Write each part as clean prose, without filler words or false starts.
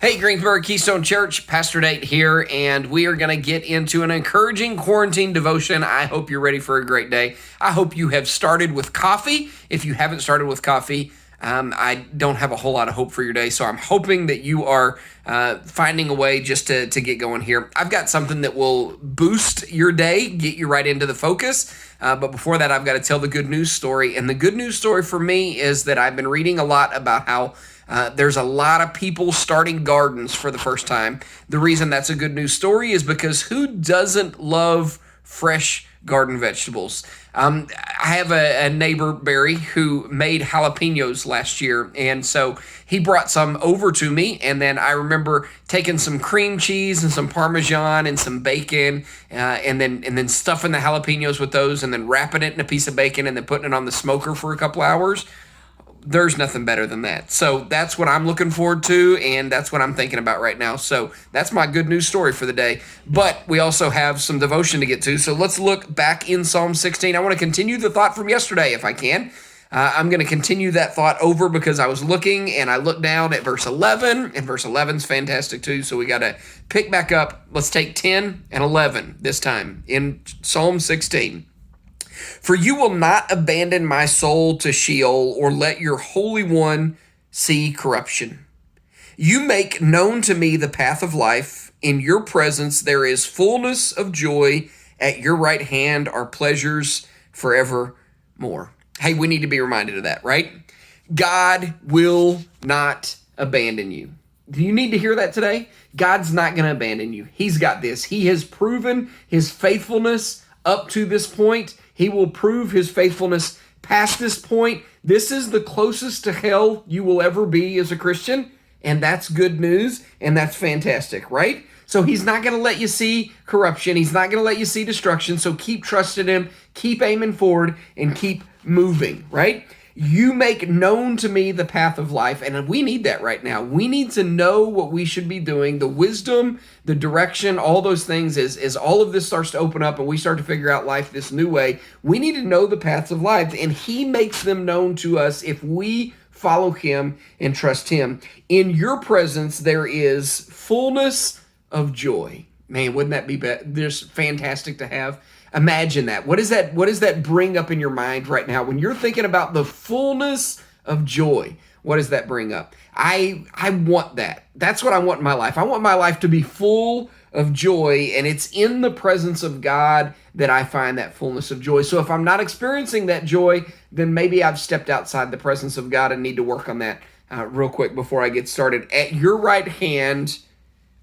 Hey, Greensburg Keystone Church, Pastor Nate here, and we are going to get into an encouraging quarantine devotion. I hope you're ready for a great day. I hope you have started with coffee. If you haven't started with coffee, I don't have a whole lot of hope for your day, so I'm hoping that you are finding a way just to get going here. I've got something that will boost your day, get you right into the focus. But before that, I've got to tell the good news story. And the good news story for me is that I've been reading a lot about how there's a lot of people starting gardens for the first time. The reason that's a good news story is because who doesn't love fresh garden vegetables? I have a neighbor, Barry, who made jalapenos last year, and so he brought some over to me, and then I remember taking some cream cheese and some Parmesan and some bacon, and then stuffing the jalapenos with those, and then wrapping it in a piece of bacon, and then putting it on the smoker for a couple hours. There's nothing better than that. So that's what I'm looking forward to, and that's what I'm thinking about right now. So that's my good news story for the day. But we also have some devotion to get to. So let's look back in Psalm 16. I want to continue the thought from yesterday if I can. I'm going to continue that thought over because I was looking and I looked down at verse 11, and verse 11 is fantastic too. So we got to pick back up. Let's take 10 and 11 this time in Psalm 16. For you will not abandon my soul to Sheol or let your Holy One see corruption. You make known to me the path of life. In your presence there is fullness of joy. At your right hand are pleasures forevermore. Hey, we need to be reminded of that, right? God will not abandon you. Do you need to hear that today? God's not going to abandon you. He's got this. He has proven his faithfulness up to this point. He will prove his faithfulness past this point. This is the closest to hell you will ever be as a Christian, and that's good news, and that's fantastic, right? So he's not going to let you see corruption. He's not going to let you see destruction, so keep trusting him, keep aiming forward, and keep moving, right? You make known to me the path of life, and we need that right now. We need to know what we should be doing, the wisdom, the direction, all those things. As all of this starts to open up and we start to figure out life this new way, we need to know the paths of life, and he makes them known to us if we follow him and trust him. In your presence, there is fullness of joy. Man, wouldn't that be just fantastic to have? Imagine that. What does that bring up in your mind right now? When you're thinking about the fullness of joy, what does that bring up? I want that. That's what I want in my life. I want my life to be full of joy, and it's in the presence of God that I find that fullness of joy. So if I'm not experiencing that joy, then maybe I've stepped outside the presence of God and need to work on that real quick before I get started. At your right hand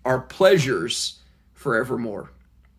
are pleasures forevermore.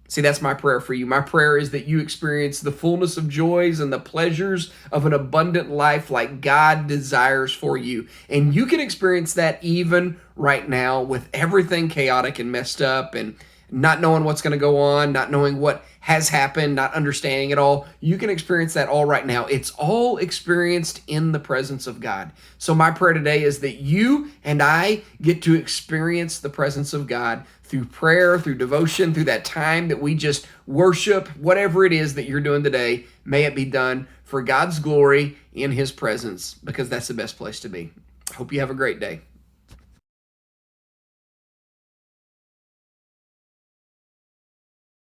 See, that's my prayer for you. My prayer is that you experience the fullness of joys and the pleasures of an abundant life like God desires for you. And you can experience that even right now with everything chaotic and messed up and not knowing what's going to go on, not knowing what has happened, not understanding it all. You can experience that all right now. It's all experienced in the presence of God. So my prayer today is that you and I get to experience the presence of God through prayer, through devotion, through that time that we just worship, whatever it is that you're doing today. May it be done for God's glory in his presence, because that's the best place to be. Hope you have a great day.